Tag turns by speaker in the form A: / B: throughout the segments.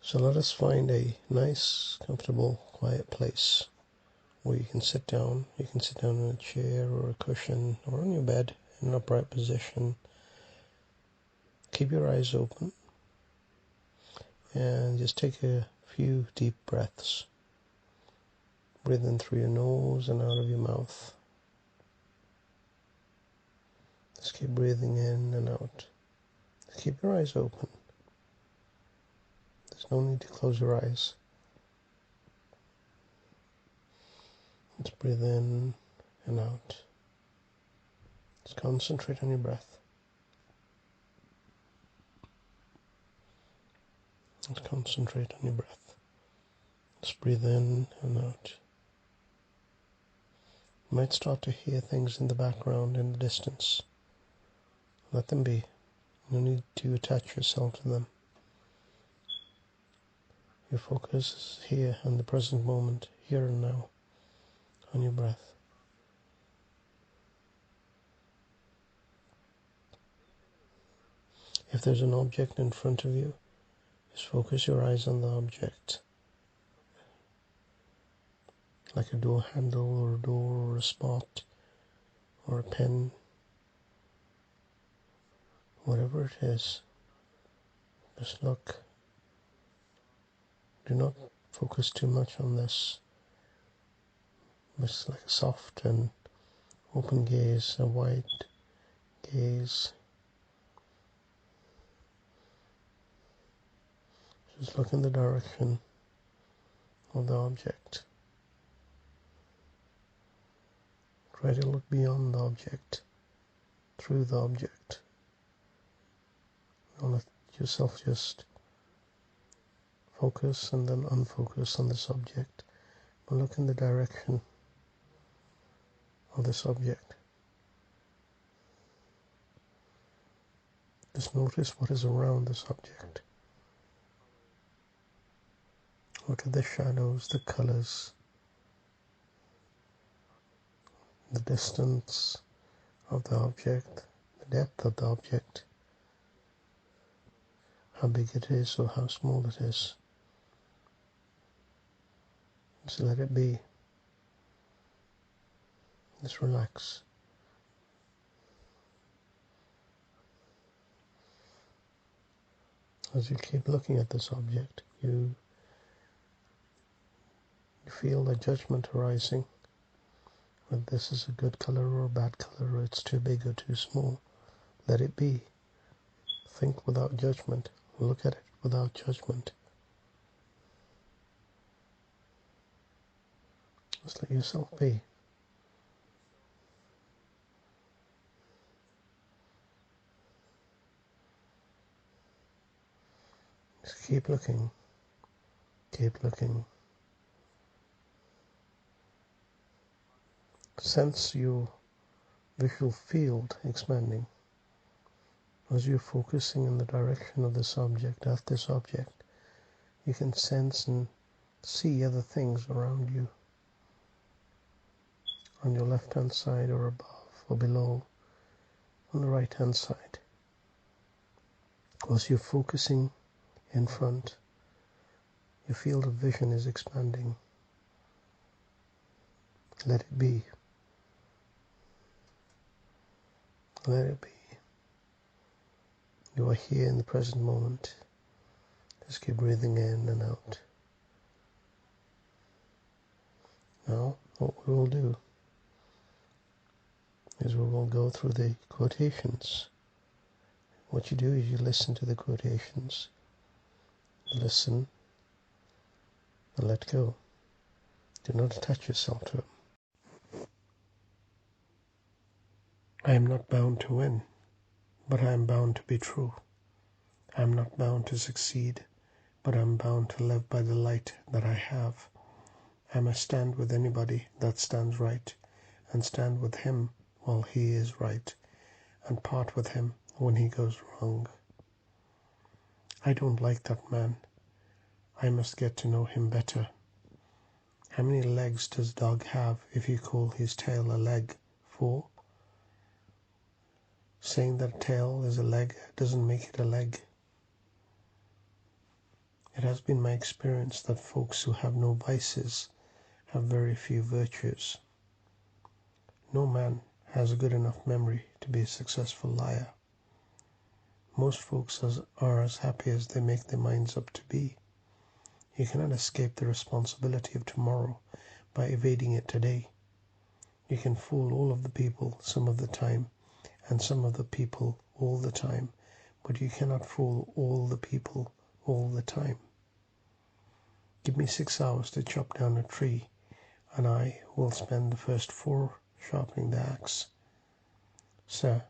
A: So let us find a nice, comfortable, quiet place where you can sit down. You can sit down in a chair or a cushion or on your bed in an upright position. Keep your eyes open and just take a few deep breaths. Breathe in through your nose and out of your mouth. Just keep breathing in and out. Just keep your eyes open. There's no need to close your eyes. Just breathe in and out. Just concentrate on your breath. Just concentrate on your breath. Just breathe in and out. You might start to hear things in the background, in the distance. Let them be. No need to attach yourself to them. Your focus is here in the present moment, here and now, on your breath. If there's an object in front of you, just focus your eyes on the object. Like a door handle or a door or a spot or a pen. Whatever it is, just look. Do not focus too much on this. It's like a soft and open gaze, a wide gaze. Just look in the direction of the object. Try to look beyond the object, through the object. Don't let yourself just focus and then unfocus on the subject, but look in the direction of this object. Just notice what is around this object. Look at the shadows, the colors, the distance of the object, the depth of the object, how big it is or how small it is. Just let it be. Just relax. As you keep looking at this object, you feel the judgment arising, whether this is a good color or a bad color, or it's too big or too small. Let it be. Think without judgment. Look at it without judgment. Just let yourself be. Just keep looking. Keep looking. Sense your visual field expanding as you're focusing in the direction of this object, at this object. You can sense and see other things around you, on your left hand side or above or below, on the right hand side. As you're focusing in front, your field of vision is expanding. Let it be. Let it be. You are here in the present moment. Just keep breathing in and out. Now, what we will do is we will go through the quotations. What you do is you listen to the quotations. Listen and let go. Do not attach yourself to them. I am not bound to win, but I am bound to be true. I am not bound to succeed, but I am bound to live by the light that I have. I must stand with anybody that stands right, and stand with him while he is right, and part with him when he goes wrong. I don't like that man. I must get to know him better. How many legs does a dog have if you call his tail a leg? 4? Saying that a tail is a leg doesn't make it a leg. It has been my experience that folks who have no vices have very few virtues. No man has a good enough memory to be a successful liar. Most folks are as happy as they make their minds up to be. You cannot escape the responsibility of tomorrow by evading it today. You can fool all of the people some of the time, and some of the people all the time, but you cannot fool all the people all the time. Give me 6 hours to chop down a tree, and I will spend the first 4 sharpening the axe. Sir,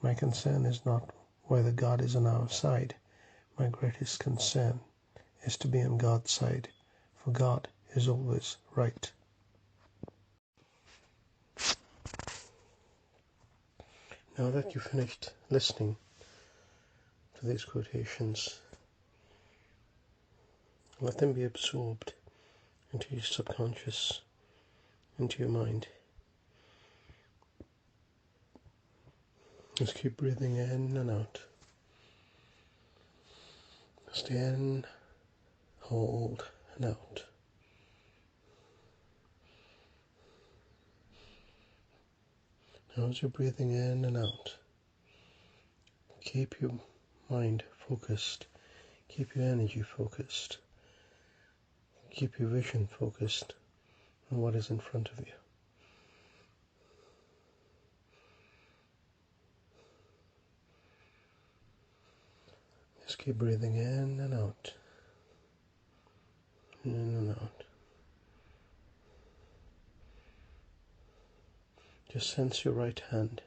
A: my concern is not whether God is on our side. My greatest concern is to be on God's side, for God is always right. Now that you've finished listening to these quotations, let them be absorbed into your subconscious, into your mind. Just keep breathing in and out. Just in, hold, and out. Now as you're breathing in and out, keep your mind focused, keep your energy focused, keep your vision focused on what is in front of you. Just keep breathing in and out, in and out. Just sense your right hand,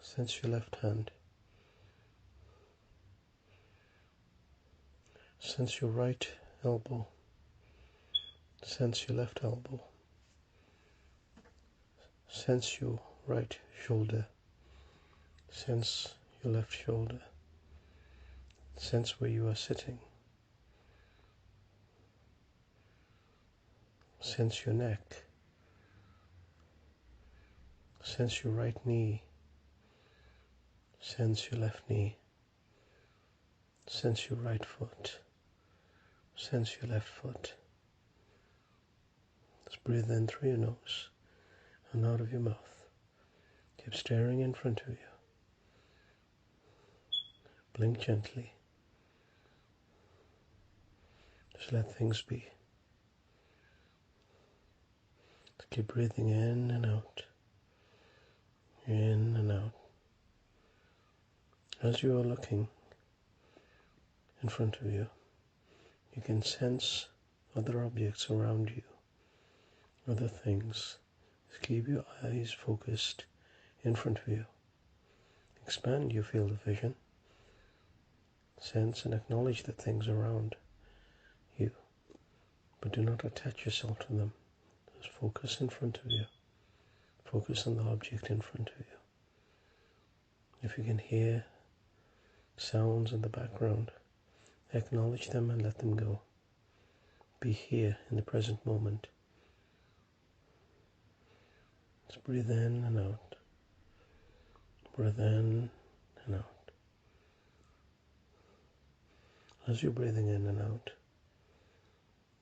A: sense your left hand, sense your right elbow, sense your left elbow, sense your right shoulder, sense your left shoulder, sense where you are sitting, sense your neck, sense your right knee, sense your left knee, sense your right foot, sense your left foot. Just breathe in through your nose and out of your mouth. Keep staring in front of you. Blink gently. Just let things be. Just keep breathing in and out. In and out. As you are looking in front of you, you can sense other objects around you, other things. Just keep your eyes focused in front of you. Expand your field of vision. Sense and acknowledge the things around you, but do not attach yourself to them. Just focus in front of you. Focus on the object in front of you. If you can hear sounds in the background, acknowledge them and let them go. Be here in the present moment. Just breathe in and out. Breathe in and out. As you're breathing in and out,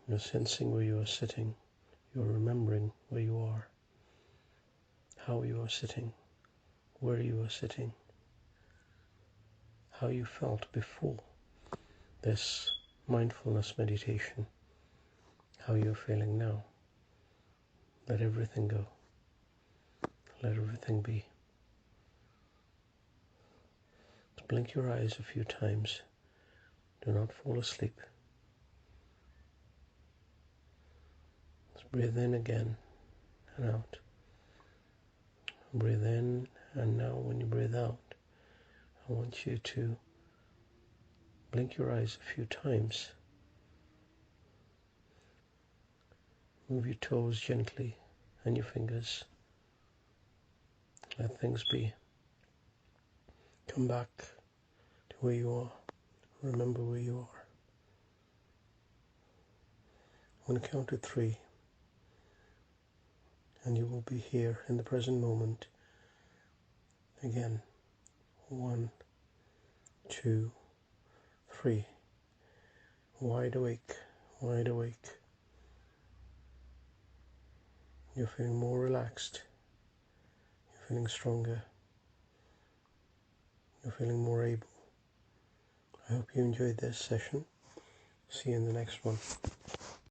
A: you're sensing where you are sitting. You're remembering where you are, how you are sitting, where you are sitting, how you felt before this mindfulness meditation, how you're feeling now. Let everything go. Let everything be. Just blink your eyes a few times. Do not fall asleep. Just breathe in again and out. Breathe in, and now when you breathe out, I want you to blink your eyes a few times. Move your toes gently and your fingers. Let things be. Come back to where you are. Remember where you are. I'm going to count to 3, and you will be here in the present moment. Again, 1, 2, 3. wide awake, wide awake. You're feeling more relaxed, you're feeling stronger, you're feeling more able. I hope you enjoyed this session. See you in the next one.